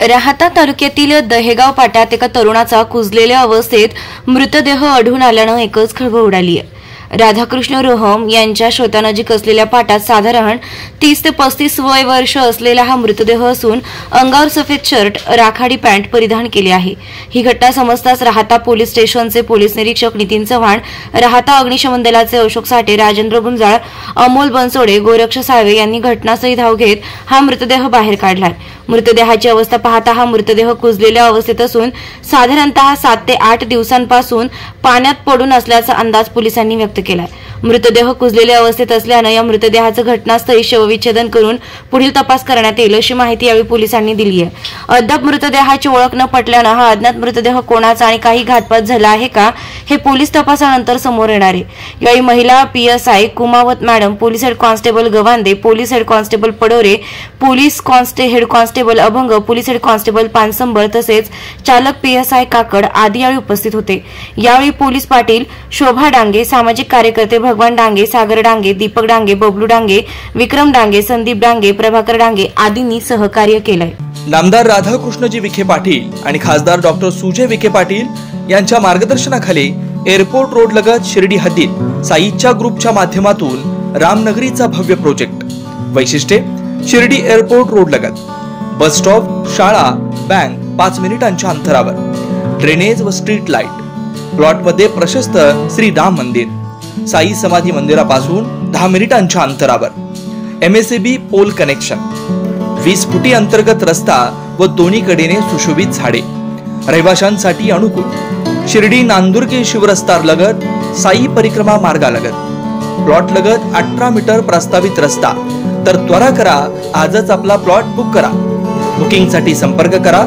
राहाता तालुक्यातील दहेगाव पाट्यात एका तरुणाचा कुजलेल्या अवस्थेत मृतदेह आढळून आल्यानं एकच खळबळ उडाली आहे। राधाकृष्ण रोहम यांच्या शेतानजीक असलेल्या पाटात साधारण 30 ते 35 वय वर्ष असलेला हा मृतदेह असून अंगावर सफेद शर्ट, राखाडी पॅन्ट परिधान केले आहे। ही घटना समजताच राहाता पोलीस स्टेशनचे पोलीस निरीक्षक नितीन चव्हाण, राहाता अग्निशमन दलाचे अशोक साठे, राजेंद्र गुंजाळ, अमोल बनसोडे, गोरक्ष साळवे यांनी घटनास्थळी धाव घेत हा मृतदेह बाहेर काढलाय। मृतदेहाची अवस्था पाहता हा मृतदेह कुजलेल्या अवस्थेत असून साधारणतः 7 ते 8 दिवसांपासून पाण्यात पडून असल्याचा अंदाज पोलिसांनी व्यक्त केलाय। मृतदेह कुजलेल्या अवस्थेत असल्याने या मृतदेहाचं घटनास्थळी शवविच्छेदन करून पुढील तपास करण्यात येईल अशी माहिती यावेळी पोलिसांनी दिली आहे। अद्याप मृतदेहाची ओळख न पटल्यानं हा अज्ञात मृतदेह कोणाचा आणि काही घातपात झाला आहे का हे पोलीस तपासानंतर समोर येणार आहे। यावेळी महिला PSI Kumawat madam, police head constable Gawande, police head constable Padore, police head constable Abhang, police head constable Pansambal तसेच चालक PSI काकड आदी यावेळी उपस्थित होते। यावेळी पोलीस पाटील शोभा डांगे, सामाजिक कार्यकर्ते भगवान डांगे, सागर डांगे, दीपक डांगे, बबलू डांगे, विक्रम डांगे, संदीप डांगे, प्रभाकर डांगे आदींनी सहकार्य केलंय। नामदार राधाकृष्णजी विखे पाटील आणि खासदार डॉक्टर सुजय विखे पाटील यांच्या मार्गदर्शनाखाली एअरपोर्ट रोड लगत शिर्डी हद्दीत साईच्या ग्रुपच्या माध्यमातून रामनगरीचा भव्य प्रोजेक्ट। वैशिष्ट्ये: शिर्डी एअरपोर्ट रोड लगत बस स्टॉप, शाळा, बँक 5 मिनिटांच्या अंतरावर, ड्रेनेज व स्ट्रीट लाईट, प्लॉट मध्ये प्रशस्त श्री राम मंदिर, साई समाधी मंदिरापासून 10 मिनिटांच्या अंतरावर, MSAB पोल कनेक्शन, 20 फुटी अंतर्गत रस्ता व दोन्ही कडेने सुशोभित झाडे, रहिवाशांसाठी अनुकूल, शिर्डी नांदुर्गे शिवरस्तार लगत साई परिक्रमा मार्गालगत, प्लॉट लगत 18 मीटर प्रस्तावित रस्ता। तर त्वरा करा, आजच आपला प्लॉट बुक करा। बुकिंग साठी संपर्क करा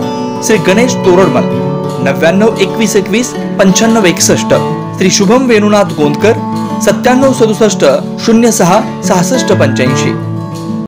श्री गणेश तोरडमल 99 21 21 95 61, श्री शुभम वेणुनाथ गोंदकर 97 67 06 66 85।